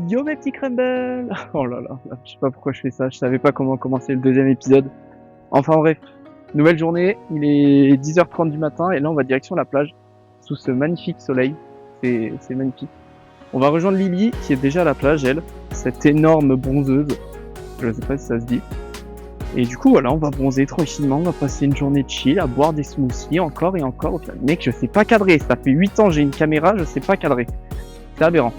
Yo mes petits crumbles. Oh là là, je sais pas pourquoi je fais ça, je savais pas comment commencer le deuxième épisode. Enfin bref, nouvelle journée, il est 10h30 du matin et là on va direction la plage, sous ce magnifique soleil, c'est magnifique. On va rejoindre Lily qui est déjà à la plage, elle, cette énorme bronzeuse, je sais pas si ça se dit. Et du coup voilà, on va bronzer tranquillement, on va passer une journée de chill, à boire des smoothies encore et encore. Mec, je sais pas cadrer, ça fait 8 ans j'ai une caméra, je sais pas cadrer. C'est aberrant.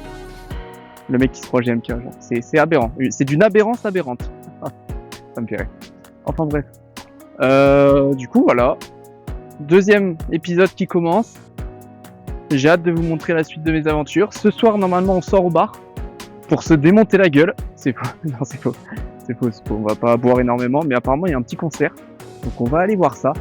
Le mec qui se croit GMK, genre. C'est aberrant. C'est d'une aberrance aberrante. Ça me fait rire. Enfin bref. Du coup, voilà. Deuxième épisode qui commence. J'ai hâte de vous montrer la suite de mes aventures. Ce soir, normalement, on sort au bar pour se démonter la gueule. C'est faux. Non, c'est faux. C'est faux. On va pas boire énormément, mais apparemment, il y a un petit concert. Donc, on va aller voir ça.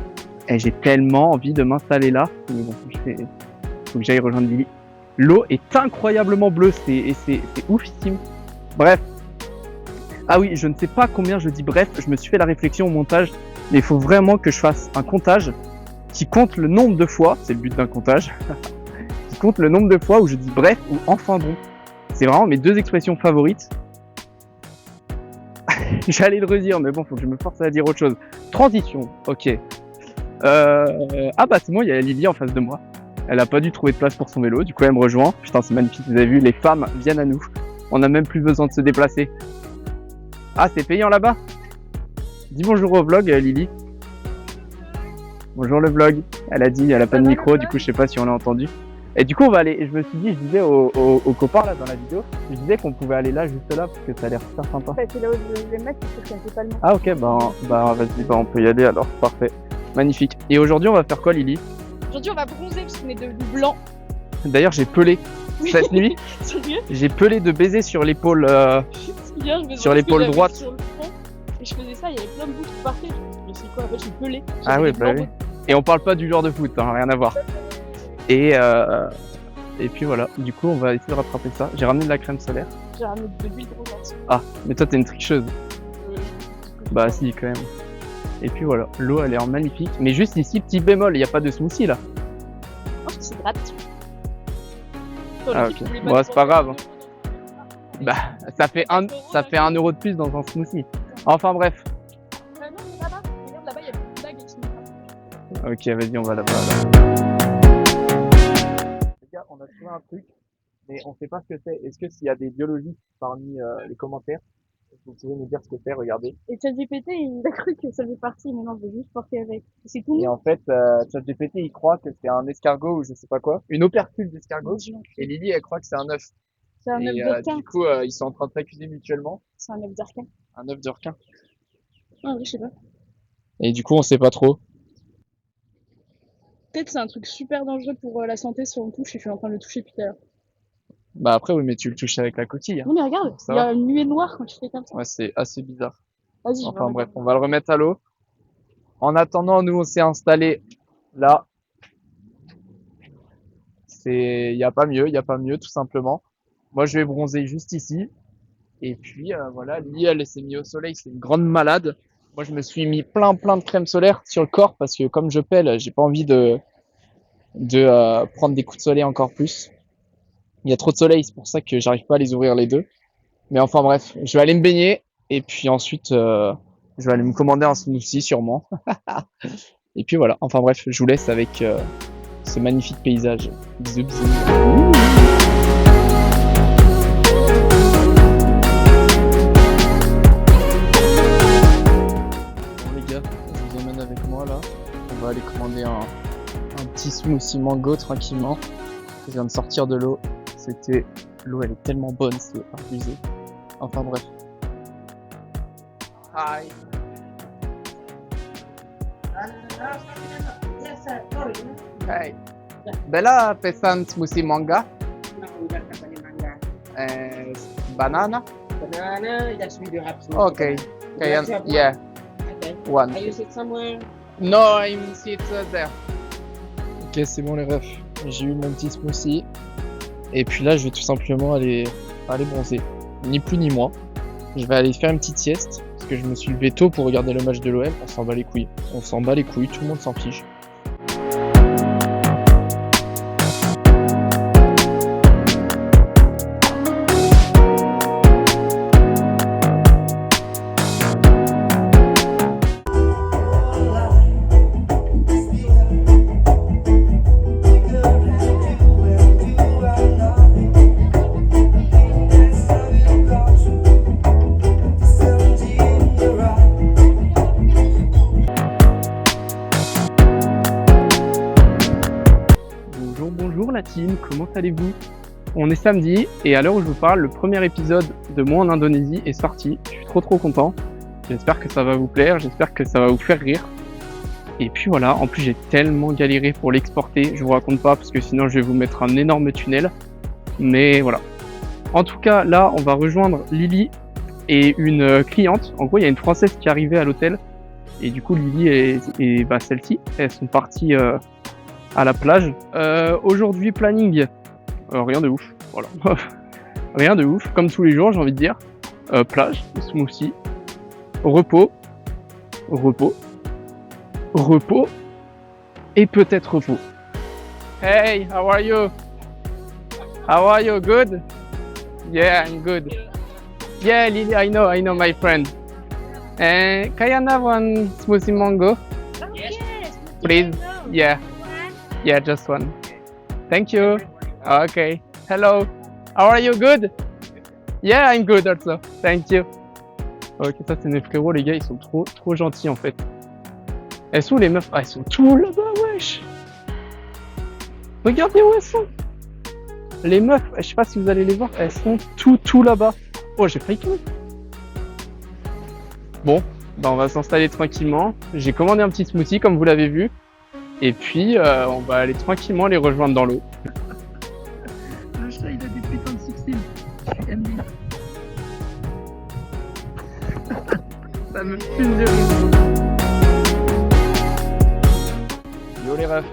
Et j'ai tellement envie de m'installer là. Mais bon, faut que j'aille rejoindre Lily. L'eau est incroyablement bleue, c'est oufissime. Bref. Ah oui, je ne sais pas combien je dis bref, je me suis fait la réflexion au montage, mais il faut vraiment que je fasse un comptage qui compte le nombre de fois, c'est le but d'un comptage, qui compte le nombre de fois où je dis bref ou enfin bon. C'est vraiment mes deux expressions favorites. J'allais le redire, mais bon, faut que je me force à dire autre chose. Transition, ok. Ah bah c'est moi, il y a Lily en face de moi. Elle a pas dû trouver de place pour son vélo, du coup elle me rejoint. Putain, c'est magnifique, vous avez vu, les femmes viennent à nous. On n'a même plus besoin de se déplacer. Ah, c'est payant là-bas. Dis bonjour au vlog, Lily. Bonjour le vlog. Elle a dit, elle a pas de micro, du coup je sais pas si on l'a entendu. Et du coup on va aller, je me suis dit, je disais aux copains là dans la vidéo, je disais qu'on pouvait aller là, juste là, parce que ça a l'air super sympa. En fait, c'est là où je vais me mettre, parce que je connaissais pas le nom. Ah ok, bah vas-y, bah on peut y aller alors, parfait. Magnifique. Et aujourd'hui on va faire quoi, Lily? Aujourd'hui, on va bronzer parce qu'on est devenu blanc. D'ailleurs, j'ai pelé cette nuit. Sérieux? J'ai pelé de baiser sur l'épaule sur l'épaule droite. Sur le front, et je faisais ça, il y avait plein de bouts qui partaient. Je sais quoi, en fait, j'ai pelé. Ah oui, bah oui. Et on parle pas du joueur de foot, hein, rien à voir. Et puis voilà, du coup, on va essayer de rattraper ça. J'ai ramené de la crème solaire. J'ai ramené de l'huile de rosette. Ah, mais toi, t'es une tricheuse. Bah si, quand même. Et puis voilà, l'eau, elle est en magnifique. Mais juste ici, petit bémol, il n'y a pas de smoothie là. Oh, c'est gratuit. Ah ok, bon, c'est pas grave. Bah, ça fait 1 euro de plus dans un smoothie. Enfin bref. Non, mais là-bas, regarde là-bas, il y a des blagues et tout. Ok, vas-y, on va là-bas. Les gars, on a trouvé un truc, mais on sait pas ce que c'est. Est-ce que s'il y a des biologistes parmi les commentaires, vous pouvez nous dire ce que c'est, regardez. Et ChatGPT, il a cru que ça faisait partie, mais non, je vais juste porter avec. C'est tout. Et en fait, ChatGPT, il croit que c'est un escargot ou je sais pas quoi. Une opercule d'escargot. Et Lily, elle croit que c'est un œuf. C'est un œuf Et d'Arquin. du coup, ils sont en train de s'accuser mutuellement. C'est un œuf d'Arquin. Un œuf de requin. Ah oui, je sais pas. Et du coup, on sait pas trop. Peut-être c'est un truc super dangereux pour la santé si on le touche, et je suis en train de le toucher depuis tout à l'heure. Bah après, oui, mais tu le touches avec la coquille. Hein. Non, mais regarde, Ça il y a va. une nuée noire quand tu fais comme ça. Ouais, c'est assez bizarre. Vas-y, Enfin bref, on va le remettre à l'eau. En attendant, nous, on s'est installé là. Il y a pas mieux, tout simplement. Moi, je vais bronzer juste ici. Et puis, voilà, Lily, elle s'est mise au soleil, c'est une grande malade. Moi, je me suis mis plein de crème solaire sur le corps parce que comme je pèle, j'ai pas envie de prendre des coups de soleil encore plus. Il y a trop de soleil, c'est pour ça que j'arrive pas à les ouvrir les deux. Mais enfin bref, je vais aller me baigner et puis ensuite, je vais aller me commander un smoothie sûrement. Et puis voilà, enfin bref, je vous laisse avec ce magnifique paysage. Bisous, bisous. Bon les gars, je vous emmène avec moi là. On va aller commander un petit smoothie mango tranquillement. Je viens de sortir de l'eau. L'eau elle est tellement bonne, c'est abusé. Enfin bref. Hi. Hey. Bella pesan smoothie manga. No, udah katanya mangga. Banana. Banana, il y a celui de Raps. Okay. Yeah. Okay. One. Are you sit somewhere? No, I'm sit there. Ok, c'est bon les refs. J'ai eu mon petit smoothie. Et puis là, je vais tout simplement aller bronzer. Ni plus ni moins. Je vais aller faire une petite sieste. Parce que je me suis levé tôt pour regarder le match de l'OM. On s'en bat les couilles. On s'en bat les couilles. Tout le monde s'en fiche. comment allez-vous? On est samedi et à l'heure où je vous parle, le premier épisode de Moi en Indonésie est sorti. Je suis trop content. J'espère que ça va vous plaire, j'espère que ça va vous faire rire. Et puis voilà, en plus j'ai tellement galéré pour l'exporter, je vous raconte pas parce que sinon je vais vous mettre un énorme tunnel. Mais voilà. En tout cas, là, on va rejoindre Lily et une cliente. En gros, il y a une Française qui est arrivée à l'hôtel. Et du coup, Lily et celle-ci, elles sont parties à la plage. Aujourd'hui, planning, rien de ouf. Voilà. Rien de ouf, comme tous les jours, j'ai envie de dire. Plage, smoothie, repos, et peut-être repos. Hey, how are you? How are you? Good? Yeah, I'm good. Yeah, Lily, I know my friend. Can I have one smoothie mango? Yes. Please? Yeah. Yeah, just one. Thank you. Okay. Hello. How are you? Good? Yeah, I'm good also. Thank you. Ok, ça c'est mes frérots, les gars, ils sont trop gentils en fait. Elles sont où les meufs? Ah, elles sont tout là-bas, wesh. Regardez où elles sont. Les meufs, je sais pas si vous allez les voir, elles sont tout là-bas. Oh, j'ai failli tomber. Bon, bah on va s'installer tranquillement. J'ai commandé un petit smoothie comme vous l'avez vu. Et puis, on va aller tranquillement les rejoindre dans l'eau. Le chat, il a des putains de succès. MD. Ça me fume de rire. Yo les refs.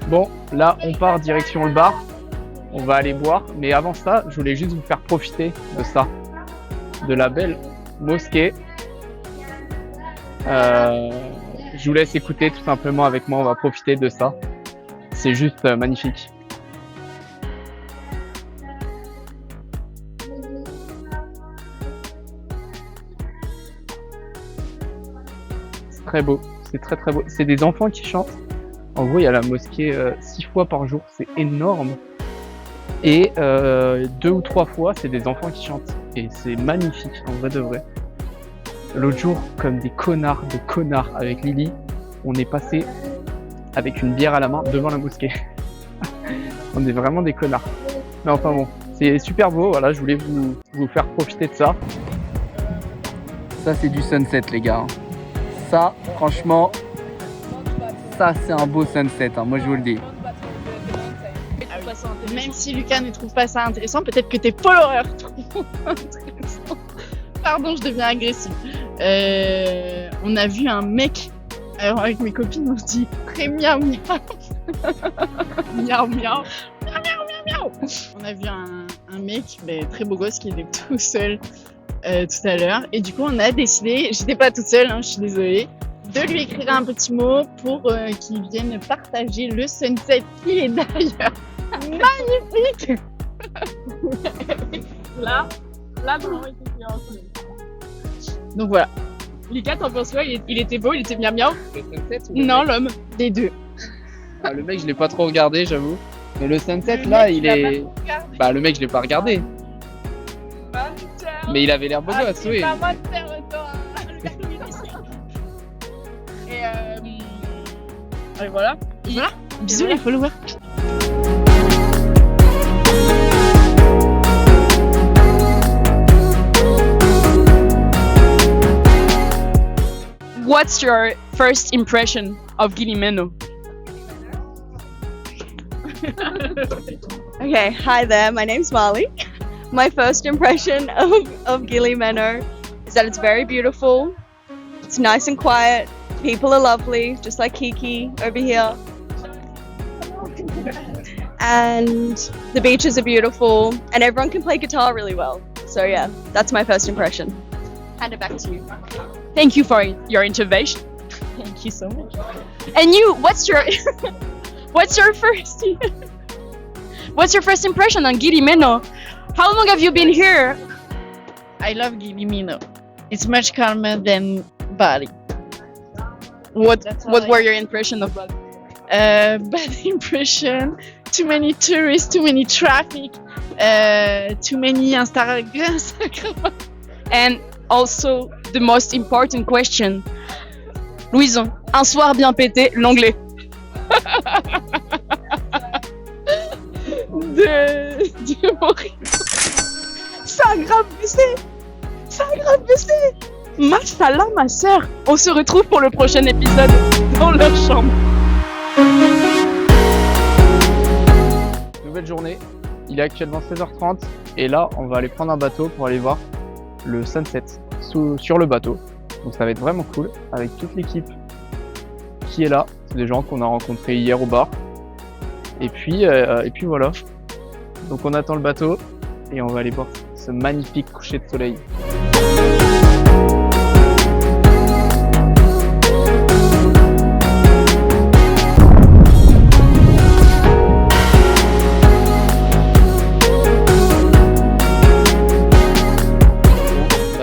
Bon, là, on part direction le bar. On va aller boire, mais avant ça, je voulais juste vous faire profiter de ça, de la belle mosquée. Je vous laisse écouter tout simplement avec moi, on va profiter de ça. C'est juste magnifique. C'est très beau, c'est très beau. C'est des enfants qui chantent. En gros, il y a la mosquée 6 fois par jour, c'est énorme. Et 2 ou 3 fois, c'est des enfants qui chantent. Et c'est magnifique, en vrai de vrai. L'autre jour, comme des connards avec Lily, on est passé avec une bière à la main devant la mosquée. On est vraiment des connards. Mais enfin bon, c'est super beau, voilà, je voulais vous faire profiter de ça. Ça, c'est du sunset, les gars. Ça, franchement, ça, c'est un beau sunset, hein, moi je vous le dis. Même si Lucas ne trouve pas ça intéressant, peut-être que tes followers trouvent intéressant. Pardon, je deviens agressive. On a vu un mec. Alors avec mes copines, on se dit très miaou miaou. Miaou miaou. Miaou miaou miaou. On a vu un mec, très beau gosse, qui était tout seul tout à l'heure. Et du coup, on a décidé, j'étais pas toute seule, hein, je suis désolée, de lui écrire un petit mot pour qu'il vienne partager le sunset qui est d'ailleurs magnifique. Là, le moment était bien. Donc voilà. Lucas, t'en penses quoi? Il était beau, il était miam miam. Le sunset ou le Non, mec? l'homme, des deux. Ah, le mec, je l'ai pas trop regardé, j'avoue. Mais le sunset, là, il est. Bah, le mec, je l'ai pas regardé. Mais il avait l'air beau gosse, oui. Et voilà. Voilà. Bisous les followers. What's your first impression of Gili Meno? Okay, hi there, my name's Marley. My first impression of Gili Meno is that it's very beautiful, it's nice and quiet, people are lovely, just like Kiki over here. And the beaches are beautiful, and everyone can play guitar really well. So yeah, that's my first impression. Hand it back to you. Thank you for your intervention. Thank you so much. And you, what's your first impression on Gili Meno? How long have you been here? I love Gili Meno. It's much calmer than Bali. What were your impression of Bali? Bad impression. Too many tourists, too many traffic, too many Instagram. And also the most important question. Louison, un soir bien pété, l'anglais. de mon rideau. Ça a grave baissé. Ça a grave baissé. Mashallah, ma sœur. On se retrouve pour le prochain épisode dans leur chambre. Nouvelle journée, il est actuellement 16h30 et là on va aller prendre un bateau pour aller voir le sunset sur le bateau. Donc ça va être vraiment cool avec toute l'équipe qui est là. C'est des gens qu'on a rencontrés hier au bar. Et puis voilà. Donc on attend le bateau et on va aller voir ce magnifique coucher de soleil.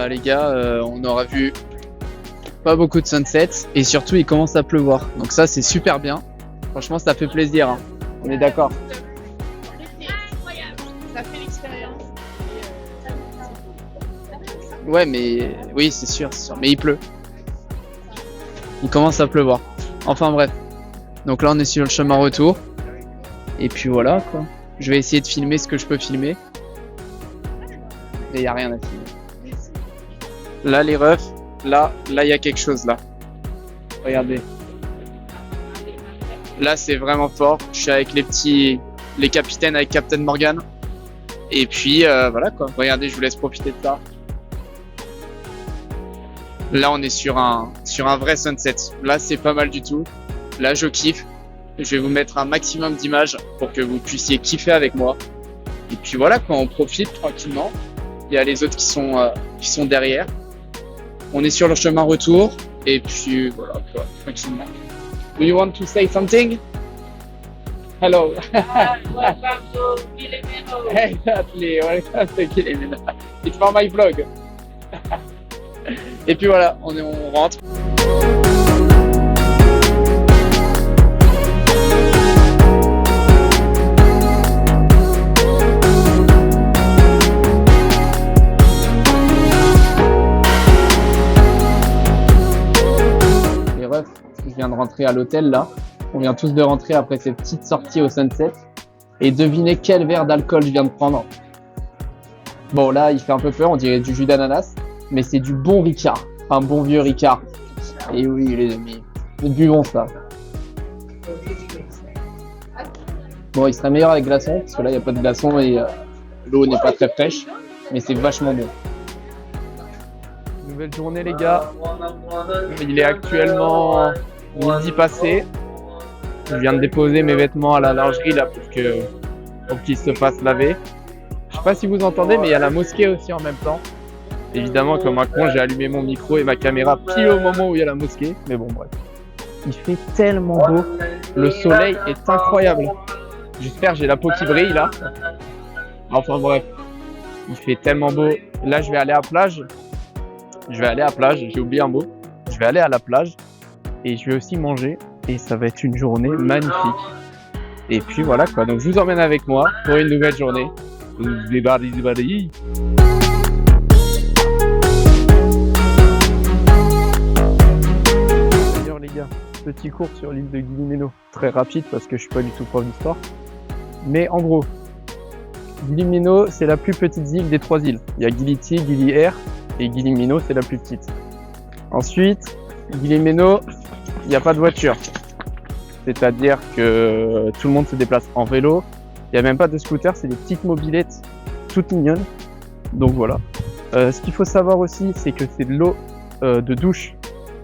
Les gars, on aura vu pas beaucoup de sunset et surtout il commence à pleuvoir. Donc ça c'est super bien. Franchement ça fait plaisir. Hein. On est d'accord. Ça fait l'expérience. Ouais mais oui c'est sûr. Mais il pleut. Il commence à pleuvoir. Enfin bref. Donc là on est sur le chemin retour. Et puis voilà quoi. Je vais essayer de filmer ce que je peux filmer. Et il n'y a rien à filmer. Là les refs, là il y a quelque chose là. Regardez. Là c'est vraiment fort. Je suis avec les capitaines avec Captain Morgan. Et puis voilà quoi. Regardez, je vous laisse profiter de ça. Là on est sur un vrai sunset. Là c'est pas mal du tout. Là je kiffe. Je vais vous mettre un maximum d'images pour que vous puissiez kiffer avec moi. Et puis voilà quoi, on profite tranquillement. Il y a les autres qui sont derrière. On est sur le chemin retour et puis voilà quoi, tranquillement. Do you want to say something? Hello. Welcome to Gili Meno. Exactly. Welcome to Gili Meno. It's for my vlog. Et puis voilà, on rentre. Je viens de rentrer à l'hôtel là. On vient tous de rentrer après ces petites sorties au sunset. Et devinez quel verre d'alcool je viens de prendre. Bon là il fait un peu peur, on dirait du jus d'ananas. Mais c'est du bon Ricard. Un bon vieux Ricard. Et oui les amis, nous buvons ça. Bon il serait meilleur avec glaçon. Parce que là il n'y a pas de glaçon et l'eau n'est pas très fraîche. Mais c'est vachement bon. Nouvelle journée les gars. Il est actuellement midi passé. Je viens de déposer mes vêtements à la lingerie là pour qu'ils se fassent laver. Je sais pas si vous entendez mais il y a la mosquée aussi en même temps. Évidemment comme un con j'ai allumé mon micro et ma caméra pile au moment où il y a la mosquée. Mais bon bref. Il fait tellement beau. Le soleil est incroyable. J'espère que j'ai la peau qui brille là. Enfin bref. Il fait tellement beau. Là je vais aller à la plage. J'ai oublié un mot. Je vais aller à la plage et je vais aussi manger et ça va être une journée magnifique. Et puis voilà quoi, donc je vous emmène avec moi pour une nouvelle journée. D'ailleurs les gars, petit cours sur l'île de Gili Meno, très rapide parce que je suis pas du tout prof d'histoire. Mais en gros, Gili Meno c'est la plus petite île des 3 îles. Il y a Gili T, Gili Air et Gili Meno c'est la plus petite. Ensuite, Gili Meno, il n'y a pas de voiture. C'est-à-dire que tout le monde se déplace en vélo. Il n'y a même pas de scooter, c'est des petites mobylettes toutes mignonnes. Donc voilà. Ce qu'il faut savoir aussi, c'est que c'est de l'eau de douche.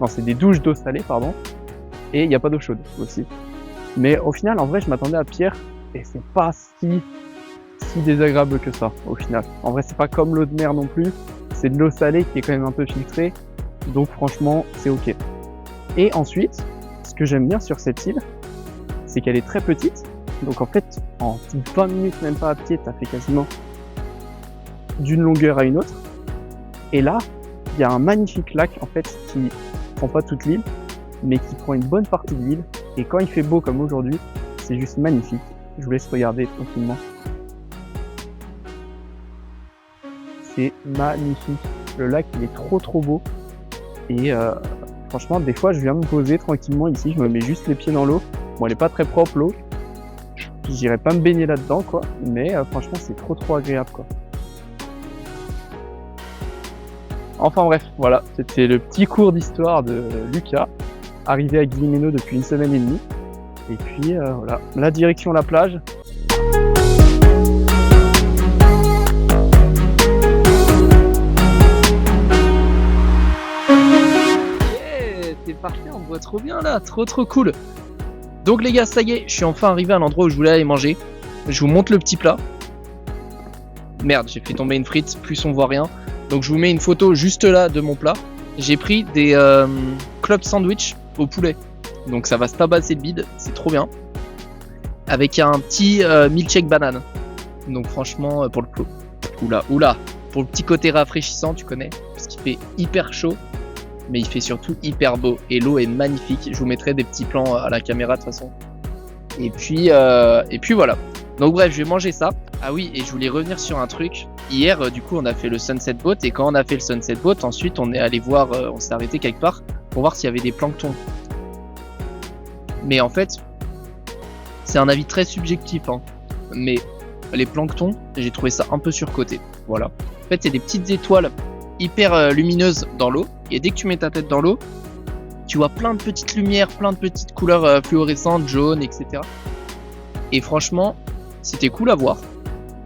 Non, c'est des douches d'eau salée, pardon. Et il n'y a pas d'eau chaude aussi. Mais au final, en vrai, je m'attendais à pire. Et c'est pas si désagréable que ça, au final. En vrai, c'est pas comme l'eau de mer non plus. C'est de l'eau salée qui est quand même un peu filtrée. Donc franchement, c'est ok. Et ensuite, ce que j'aime bien sur cette île, c'est qu'elle est très petite. Donc en fait, en 20 minutes, même pas à pied, t'as fait quasiment d'une longueur à une autre. Et là, il y a un magnifique lac en fait qui prend pas toute l'île, mais qui prend une bonne partie de l'île. Et quand il fait beau comme aujourd'hui, c'est juste magnifique. Je vous laisse regarder tranquillement. C'est magnifique. Le lac, il est trop beau. Et franchement, des fois, je viens me poser tranquillement ici. Je me mets juste les pieds dans l'eau. Bon, elle est pas très propre l'eau. J'irai pas me baigner là-dedans, quoi. Mais franchement, c'est trop agréable, quoi. Enfin bref, voilà, c'était le petit cours d'histoire de Lucas, arrivé à Guillemeno depuis une semaine et demie. Et puis voilà, la direction la plage. Yeah, c'est parfait, on voit trop bien là, trop cool. Donc les gars, ça y est, je suis enfin arrivé à l'endroit où je voulais aller manger. Je vous montre le petit plat. Merde, j'ai fait tomber une frite, plus on voit rien. Donc je vous mets une photo juste là de mon plat. J'ai pris des club sandwich au poulet. Donc ça va se tabasser le bide, c'est trop bien. Avec un petit milkshake banane. Donc franchement, pour le oula, pour le petit côté rafraîchissant, tu connais, parce qu'il fait hyper chaud, mais il fait surtout hyper beau. Et l'eau est magnifique. Je vous mettrai des petits plans à la caméra de toute façon. Et puis voilà. Donc bref, je vais manger ça. Ah oui, et je voulais revenir sur un truc. Hier, du coup, on a fait le sunset boat. Et quand on a fait le sunset boat, ensuite, on est allé voir, on s'est arrêté quelque part pour voir s'il y avait des planctons. Mais en fait, c'est un avis très subjectif. Hein. Mais les planctons, j'ai trouvé ça un peu surcoté. Voilà. En fait, c'est des petites étoiles hyper lumineuses dans l'eau. Et dès que tu mets ta tête dans l'eau, tu vois plein de petites lumières, plein de petites couleurs fluorescentes, jaunes, etc. Et franchement, c'était cool à voir.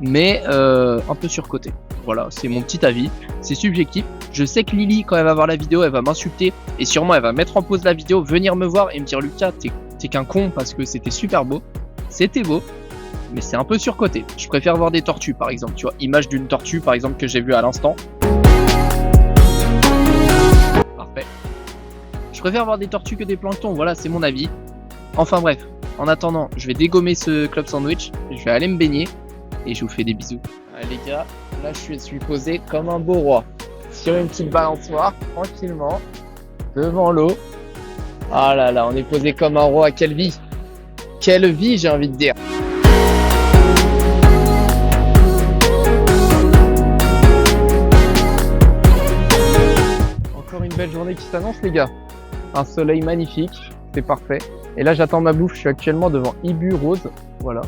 Mais un peu surcoté. Voilà, c'est mon petit avis, c'est subjectif. Je sais que Lily, quand elle va voir la vidéo, elle va m'insulter et sûrement elle va mettre en pause la vidéo, venir me voir et me dire Lucas, t'es qu'un con parce que c'était super beau. C'était beau, mais c'est un peu surcoté. Je préfère voir des tortues par exemple, tu vois, image d'une tortue par exemple que j'ai vue à l'instant. Parfait. Je préfère voir des tortues que des planctons, voilà, c'est mon avis. Enfin bref, en attendant, je vais dégommer ce club sandwich, je vais aller me baigner. Et je vous fais des bisous. Allez les gars, là je suis posé comme un beau roi. Sur une petite balançoire, tranquillement, devant l'eau. Ah là là, on est posé comme un roi, quelle vie! Quelle vie, j'ai envie de dire! Encore une belle journée qui s'annonce les gars. Un soleil magnifique, c'est parfait. Et là j'attends ma bouffe, je suis actuellement devant Ibu Rose, voilà.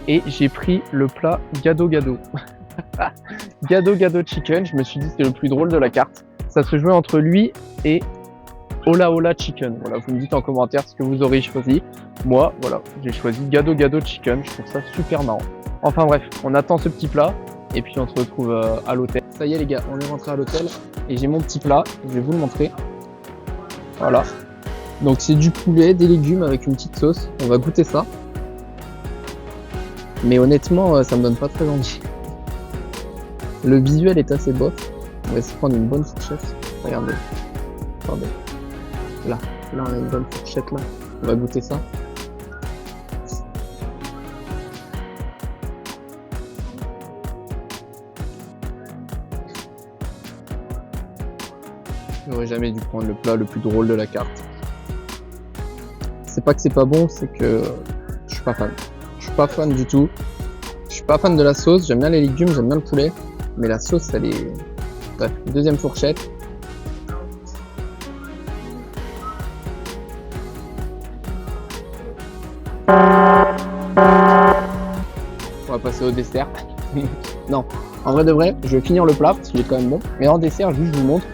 Et j'ai pris le plat Gado Gado. Gado Chicken, je me suis dit c'est le plus drôle de la carte. Ça se jouait entre lui et Ola Ola Chicken. Voilà, vous me dites en commentaire ce que vous aurez choisi. Moi, voilà, j'ai choisi Gado Chicken, je trouve ça super marrant. Enfin bref, on attend ce petit plat et puis on se retrouve à l'hôtel. Ça y est les gars, on est rentré à l'hôtel et j'ai mon petit plat, je vais vous le montrer. Voilà. Donc c'est du poulet, des légumes avec une petite sauce, on va goûter ça. Mais honnêtement, ça me donne pas très envie. Le visuel est assez bof. On va essayer de prendre une bonne fourchette. Regardez. Attendez. Là on a une bonne fourchette là. On va goûter ça. J'aurais jamais dû prendre le plat le plus drôle de la carte. C'est pas que c'est pas bon, c'est que je suis pas fan. Je suis pas fan du tout. Je suis pas fan de la sauce. J'aime bien les légumes, j'aime bien le poulet. Mais la sauce, elle est... Bref, deuxième fourchette. On va passer au dessert. Non, en vrai de vrai, je vais finir le plat parce qu'il est quand même bon. Mais en dessert, juste je vous montre.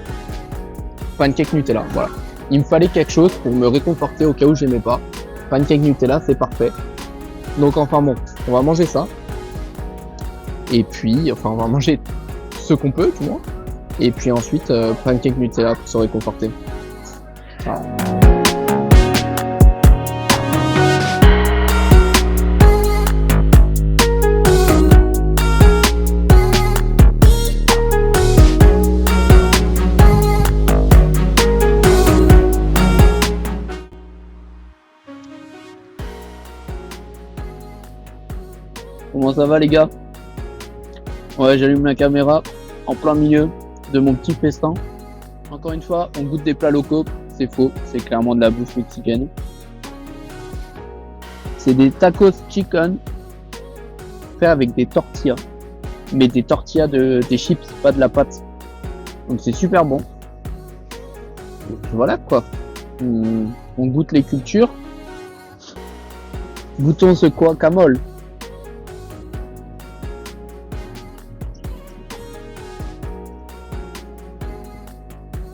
Pancake Nutella, voilà. Il me fallait quelque chose pour me réconforter au cas où j'aimais pas. Pancake Nutella, c'est parfait. Donc enfin bon, on va manger ça. Et puis, enfin on va manger ce qu'on peut, tu vois. Et puis ensuite, pancake Nutella pour se réconforter. Voilà. Comment ça va les gars? Ouais, j'allume la caméra en plein milieu de mon petit festin. Encore une fois, on goûte des plats locaux, c'est faux, c'est clairement de la bouffe mexicaine. C'est des tacos chicken faits avec des tortillas, mais des tortillas des chips, pas de la pâte. Donc c'est super bon. Et puis voilà quoi. On goûte les cultures. Goûtons ce guacamole.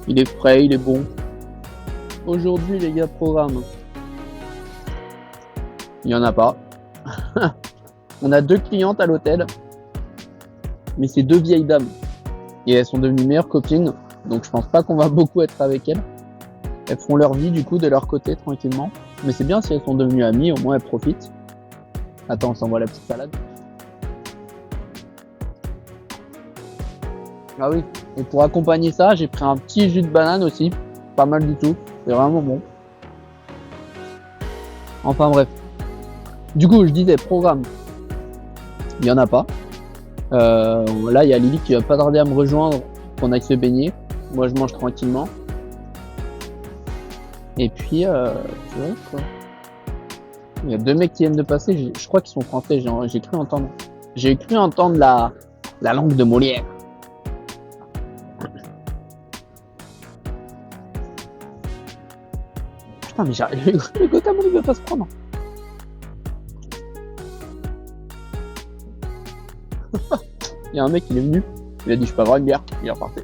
Il est frais, il est bon. Aujourd'hui, les gars, programme. Il n'y en a pas. On a 2 clientes à l'hôtel. Mais c'est 2 vieilles dames. Et elles sont devenues meilleures copines. Donc je pense pas qu'on va beaucoup être avec elles. Elles font leur vie du coup de leur côté tranquillement. Mais c'est bien si elles sont devenues amies, au moins elles profitent. Attends, on s'envoie la petite salade. Ah oui, et pour accompagner ça, j'ai pris un petit jus de banane aussi. Pas mal du tout. C'est vraiment bon. Enfin bref. Du coup, je disais programme. Il y en a pas. Là, il y a Lily qui va pas tarder à me rejoindre pour qu'on aille se baigner. Moi, je mange tranquillement. Et puis, ouais, quoi. Il y a 2 mecs qui viennent de passer. Je crois qu'ils sont français. J'ai cru entendre. J'ai cru entendre la langue de Molière. Putain, mais j'arrive. Le Gotham, il va pas se prendre. Il y a un mec, il est venu. Il a dit, je peux avoir une bière. Il est reparti.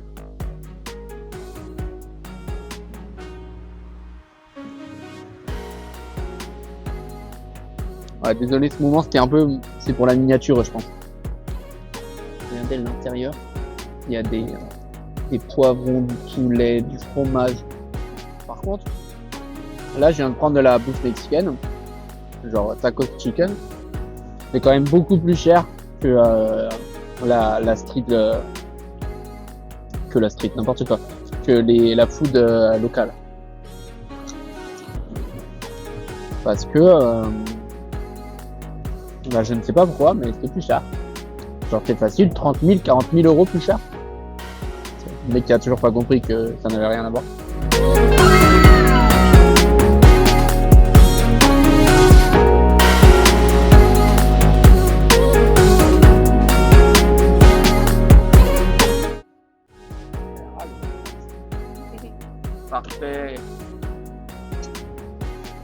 Ouais, désolé, ce moment, c'est pour la miniature, je pense. Regardez l'intérieur. Il y a des poivrons, du poulet, du fromage. Par contre, là, je viens de prendre de la bouffe mexicaine. Genre tacos chicken. C'est quand même beaucoup plus cher que la street, n'importe quoi, que la food locale. Parce que je ne sais pas pourquoi, mais c'est plus cher. Genre c'est facile, 30 000, 40 000 euros plus cher. Le mec qui a toujours pas compris que ça n'avait rien à voir. Parfait.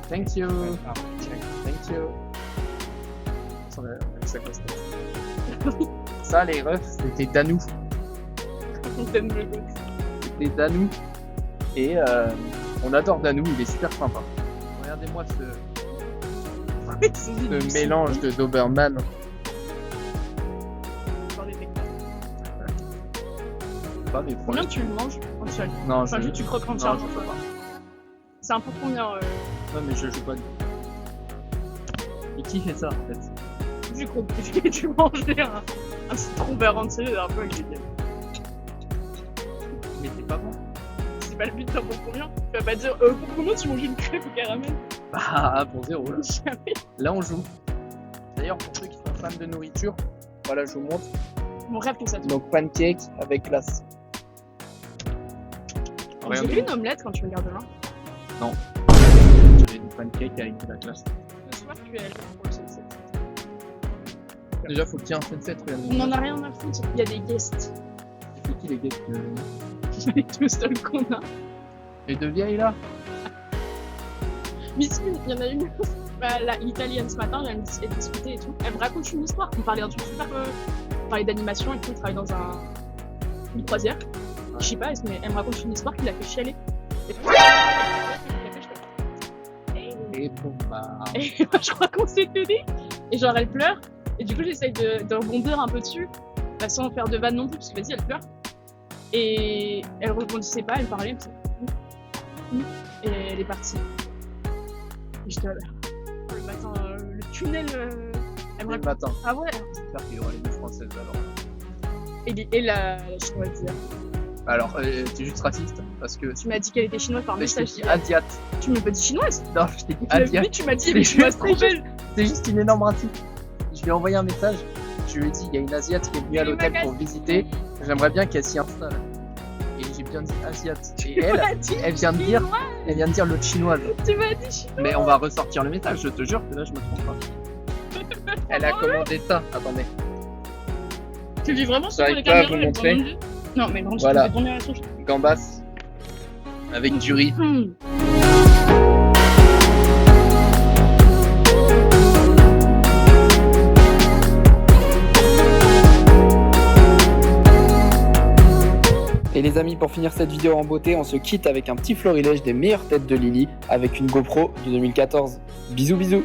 Thank you. Thank you. Ça, les refs, c'était Danou. C'était Danou. Et on adore Danou, il est super sympa. Regardez-moi ce mélange de Doberman. Pas des Combien tu le manges entier? Non, Enfin, tu croques entière, non, je sais pas. C'est un peu combien Ouais, mais je joue pas. Et qui fait ça en fait? J'ai compris que tu mangeais un citron vert entier un peu avec des gars. Mais c'est pas bon. C'est pas le but d'un bon combien? Tu vas pas dire pour combien tu manges une crêpe au caramel? Bah, pour 0 là. Jamais. Là, on joue. D'ailleurs, pour ceux qui sont fans de nourriture, voilà, je vous montre. Mon rêve que ça te Donc, pancake avec glace. On dirait une omelette quand tu regardes de loin. Non. J'avais des pancakes avec de la glace. Le soir, tu es allé pour le sunset. Déjà, faut qu'il y ait un sunset. On n'en a rien à foutre, il y a des guests. C'est qui les gars C'est les deux seuls qu'on a. Les 2 vieilles là? Mais si, il y en a une. L'italienne ce matin, elle discutait et tout. Elle me raconte une histoire. On parlait d'un truc super. On parlait d'animation et tout. Elle travaille dans une croisière. Je sais pas, mais elle me raconte une histoire qui l'a fait chialer. Et bon, bah. Et moi, je crois qu'on s'est tenus. Et genre, elle pleure. Et du coup, j'essaye de rebondir un peu dessus. Bah, sans faire de vanne non plus, parce que vas-y, elle pleure. Et elle rebondissait pas, elle parlait. Et elle est partie. Et j'étais là. Le matin, le tunnel. Elle me Le raconte. matin. Ah ouais. J'espère qu'il y aura les 2 françaises alors. Et la chinoise. Alors, t'es juste raciste parce que. Tu m'as dit qu'elle était chinoise par Mais je t'ai message. dit asiate. Tu m'as pas dit chinoise. Non, je t'ai dit Tu l'as vu, asiate. tu m'as dit C'est elle est chinoise juste- trop belle. C'est juste une énorme raciste. Je lui ai envoyé un message. Je lui ai dit, il y a une asiate qui est venue à l'hôtel pour visiter. J'aimerais bien qu'elle s'y installe. Et j'ai bien dit asiate. Et elle vient de dire l'autre chinoise. Tu m'as dit chinoise. Mais on va ressortir le message, je te jure que là je me trompe pas. Elle a commandé ça. Attendez. Tu dis vraiment sur J'arrive les pas à caméras vous elle montrer. prend mon Dieu. Non, mais vraiment, Voilà. je te fais tourner la souche. Gambas avec du riz. Et les amis, pour finir cette vidéo en beauté, on se quitte avec un petit florilège des meilleures têtes de Lily avec une GoPro de 2014. Bisous bisous.